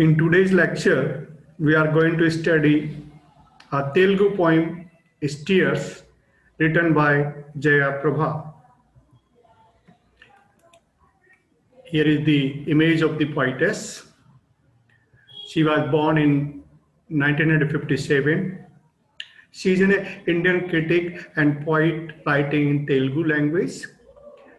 In today's lecture, we are going to study a Telugu poem, Tears, written by Jayaprabha. Here is the image of the poetess. She was born in 1957. She is an Indian critic and poet writing in Telugu language.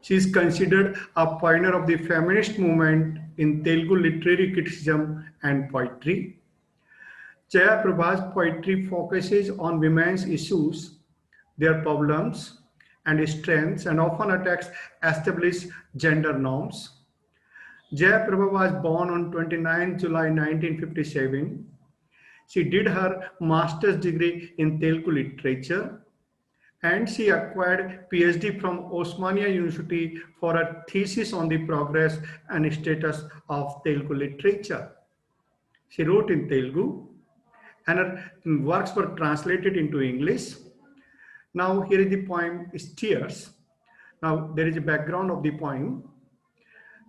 She is considered a pioneer of the feminist movement in Telugu literary criticism and poetry. Jayaprabha's poetry focuses on women's issues, their problems and strengths, and often attacks established gender norms. Jayaprabha was born on 29 July 1957. She did her master's degree in Telugu literature and she acquired PhD from Osmania University for a thesis on the progress and status of Telugu literature. She wrote in Telugu and her works were translated into English. Now here is the poem Tears. Now there is a background of the poem.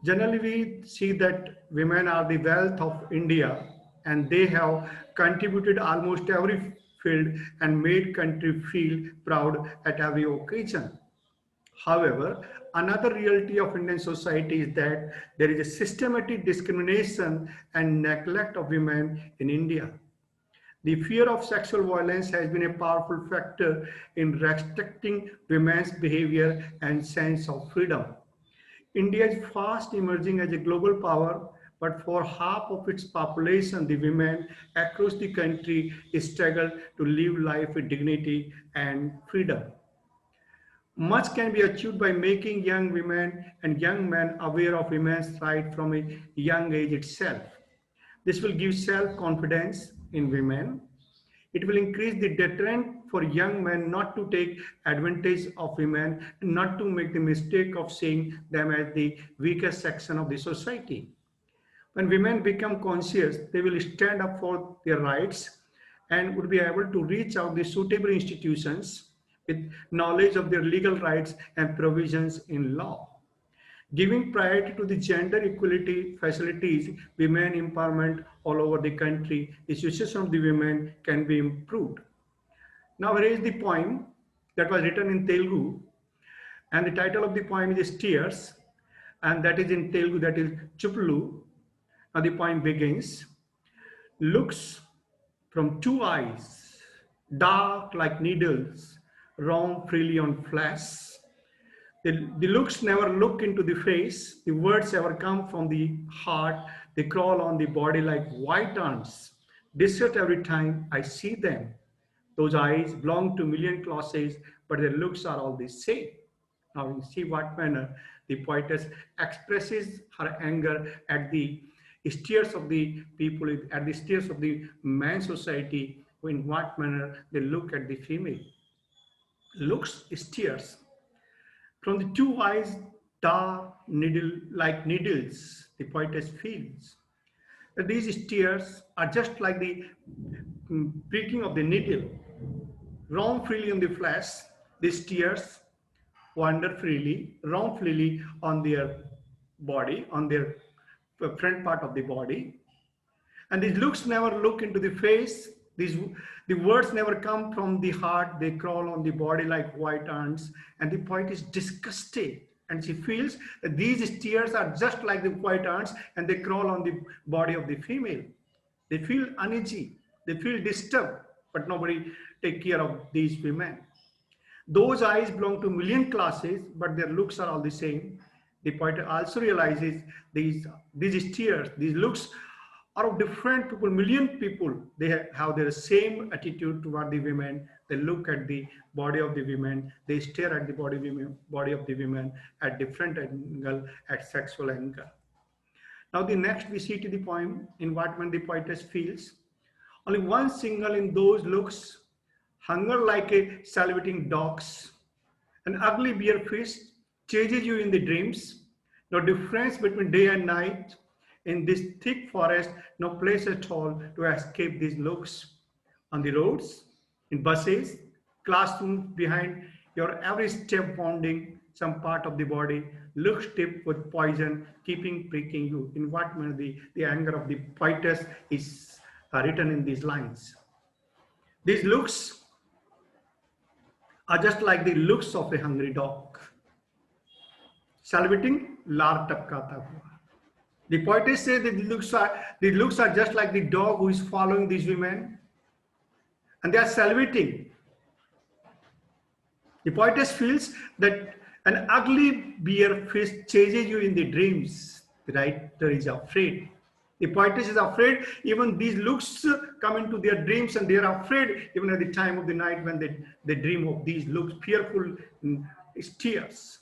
Generally we see that women are the wealth of India and they have contributed almost every field and made country feel proud at every occasion. However, another reality of Indian society is that there is a systematic discrimination and neglect of women in India. The fear of sexual violence has been a powerful factor in restricting women's behavior and sense of freedom. India is fast emerging as a global power, but for half of its population, the women across the country struggle to live life with dignity and freedom. Much can be achieved by making young women and young men aware of women's rights from a young age itself. This will give self-confidence in women. It will increase the deterrent for young men not to take advantage of women and not to make the mistake of seeing them as the weakest section of the society. When women become conscious, they will stand up for their rights and would be able to reach out the suitable institutions with knowledge of their legal rights and provisions in law. Giving priority to the gender equality facilities, women empowerment all over the country, the situation of the women can be improved. Now here is the poem that was written in Telugu and the title of the poem is Tears and that is in Telugu, that is Chuplu. Now the poem begins, looks from two eyes, dark like needles, roam freely on flesh. The looks never look into the face. The words ever come from the heart. They crawl on the body like white ants. Desert every time I see them. Those eyes belong to million classes, but their looks are all the same. Now you see what manner the poetess expresses her anger at the stares of the people, at the stares of the man society, in what manner they look at the female. Looks stares. From the two eyes, dark needle like needles, the poetess feels that these tears are just like the pricking of the needle. Roam freely on the flesh, these tears wander freely, roam freely on their body, on their front part of the body. And these looks never look into the face. The words never come from the heart. They crawl on the body like white ants. And the poet is disgusted. And she feels that these tears are just like the white ants and they crawl on the body of the female. They feel uneasy. They feel disturbed. But nobody take care of these women. Those eyes belong to million classes, but their looks are all the same. The poet also realizes these tears, these looks are of different people, million people. They have their same attitude toward the women. They look at the body of the women. They stare at the body of the women at different angle, at sexual angle. Now the next we see to the poem in what man the poetess feels. Only one single in those looks, hunger like a salivating dogs. An ugly bear fish chases you in the dreams. No difference between day and night. In this thick forest, no place at all to escape these looks. On the roads, in buses, classrooms, behind your every step wounding some part of the body, looks tipped with poison, keeping pricking you. In what manner the anger of the poetess is written in these lines. These looks are just like the looks of a hungry dog, salivating, लार टपकाता हुआ. The poetess says that the looks are just like the dog who is following these women, and they are salivating. The poetess feels that an ugly bear face chases you in the dreams. The writer is afraid. The poetess is afraid. Even these looks come into their dreams, and they are afraid even at the time of the night when they dream of these looks, fearful tears.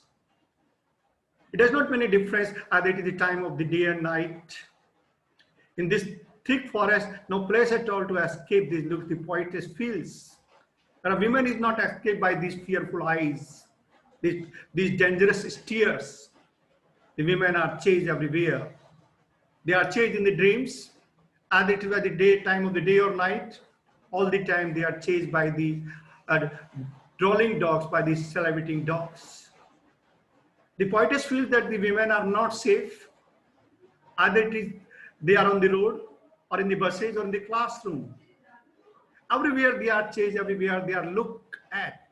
It does not make any difference either it is the time of the day and night. In this thick forest, no place at all to escape these looks, the poetess feels. And a woman is not escaped by these fearful eyes, these dangerous stares. The women are chased everywhere. They are chased in the dreams, either it is at the day, time of the day or night. All the time they are chased by the drooling dogs, by these salivating dogs. The poetess feels that the women are not safe. Either it is they are on the road, or in the buses, or in the classroom. Everywhere they are chased, everywhere they are looked at.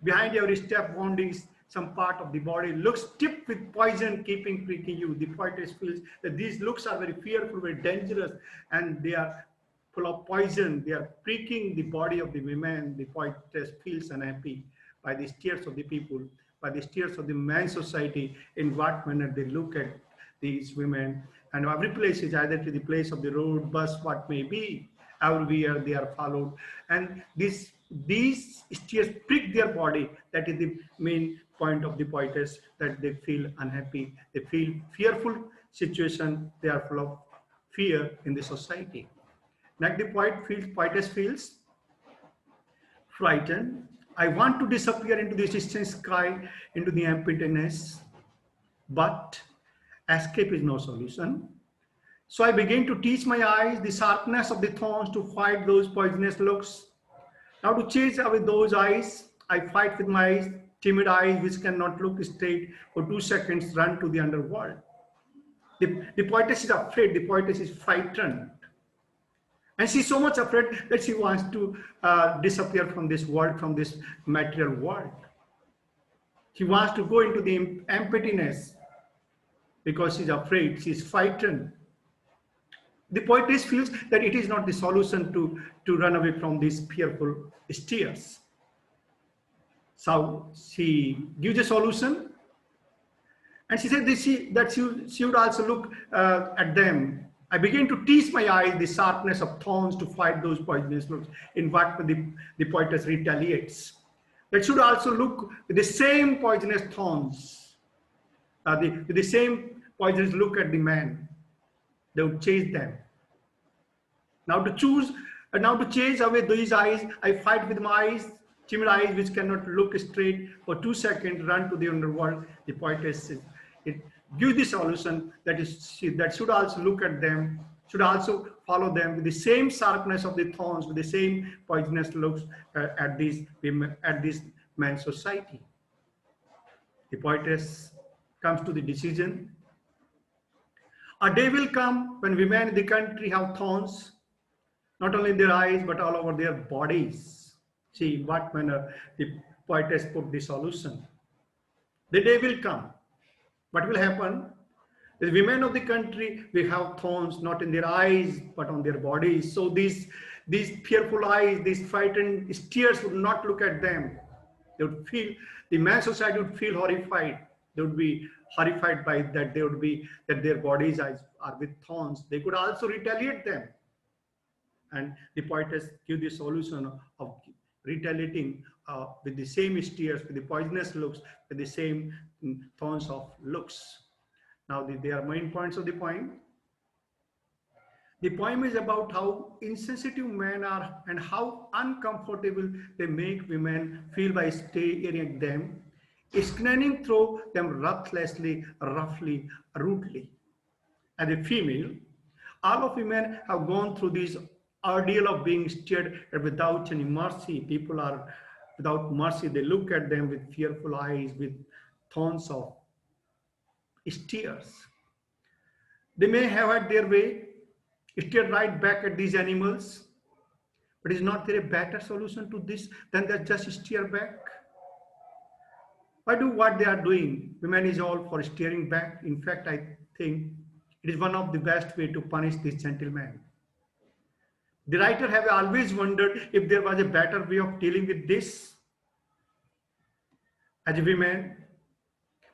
Behind every step, wounding some part of the body, looks tipped with poison, keeping pricking you. The poetess feels that these looks are very fearful, very dangerous, and they are full of poison. They are pricking the body of the women. The poetess feels unhappy by the tears of the people, by the tears of the man society, in what manner they look at these women. And every place is either to the place of the road, bus, what may be. Everywhere they are followed. And these tears prick their body. That is the main point of the poetess, that they feel unhappy. They feel fearful situation. They are full of fear in the society. Like the poetess feels frightened. I want to disappear into the distant sky, into the emptiness, but escape is no solution. So I begin to teach my eyes the sharpness of the thorns to fight those poisonous looks. Now to chase away those eyes, I fight with my eyes, timid eyes which cannot look straight for 2 seconds, run to the underworld. The poetess is afraid, the poetess is frightened. And she's so much afraid that she wants to disappear from this world, from this material world. She wants to go into the emptiness because she's afraid, she's frightened. The poetess feels that it is not the solution to run away from these fearful stares. So she gives a solution, and she said that she would also look at them. I begin to tease my eyes the sharpness of thorns to fight those poisonous looks. In what the poetess retaliates. That should also look with the same poisonous thorns, with the same poisonous look at the man. They would chase them. Now to chase away these eyes, I fight with my eyes, timid eyes which cannot look straight for 2 seconds, run to the underworld. The poetess says, it gives the solution that should also look at them, should also follow them with the same sharpness of the thorns, with the same poisonous looks at these women, at this man's society. The poetess comes to the decision. A day will come when women in the country have thorns, not only in their eyes, but all over their bodies. See in what manner the poetess put the solution. The day will come. What will happen? The women of the country will have thorns not in their eyes, but on their bodies. So these fearful eyes, these frightened stares would not look at them. They would feel, the man society would feel horrified. They would be horrified by that. They would be, that their bodies are with thorns. They could also retaliate them. And the poetess gives the solution of retaliating with the same stares, with the poisonous looks, with the same thorns of looks. Now there are main points of the poem. The poem is about how insensitive men are and how uncomfortable they make women feel by staring at them, scanning through them ruthlessly, roughly, rudely. As a female, all of women have gone through this ordeal of being stared at without any mercy. People are without mercy. They look at them with fearful eyes, with thorns of steers. They may have had their way, steer right back at these animals, but is not there a better solution to this than that just steer back? Why do what they are doing? Women is all for steering back. In fact, I think it is one of the best way to punish these gentlemen. The writer have always wondered if there was a better way of dealing with this. As a woman,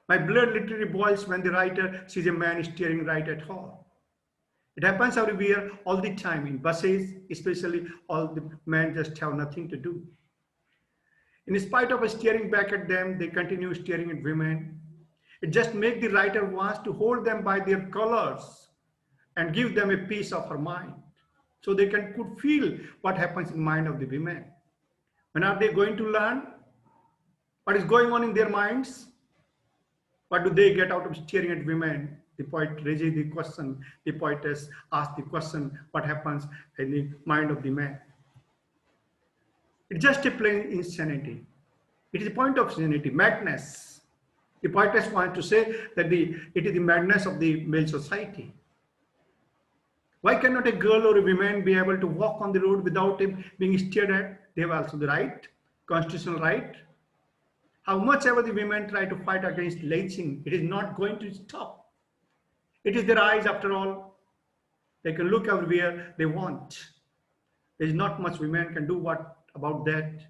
my blood literally boils when the writer sees a man steering right at her. It happens everywhere, all the time, in buses, especially all the men just have nothing to do. In spite of steering back at them, they continue steering at women. It just makes the writer wants to hold them by their collars and give them a piece of her mind, so they could feel what happens in the mind of the women. When are they going to learn what is going on in their minds? What do they get out of steering at women? The poet raises the question, the poetess asks the question, what happens in the mind of the man? It's just a plain insanity. It is a point of insanity, madness. The poetess wants to say that it is the madness of the male society. Why cannot a girl or a woman be able to walk on the road without him being steered at? They have also the right, constitutional right. How much ever the women try to fight against lynching, it is not going to stop. It is their eyes after all. They can look everywhere they want. There is not much women can do about that.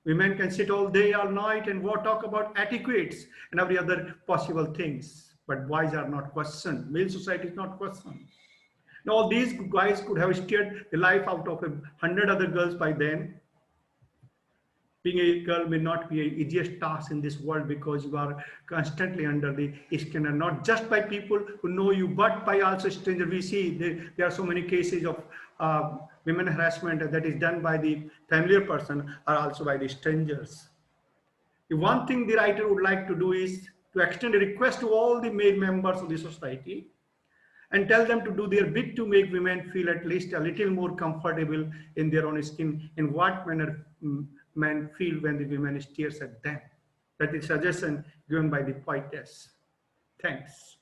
Women can sit all day, all night and talk about etiquettes and every other possible things. But boys are not questioned. Male society is not questioned. Now, all these guys could have steered the life out of 100 other girls by then. Being a girl may not be the easiest task in this world because you are constantly under the scanner, not just by people who know you, but by also strangers. We see there are so many cases of women harassment that is done by the familiar person or also by the strangers. The one thing the writer would like to do is to extend a request to all the male members of the society and tell them to do their bit to make women feel at least a little more comfortable in their own skin. In what manner men feel when the women stares at them. That is suggestion given by the poetess. Thanks.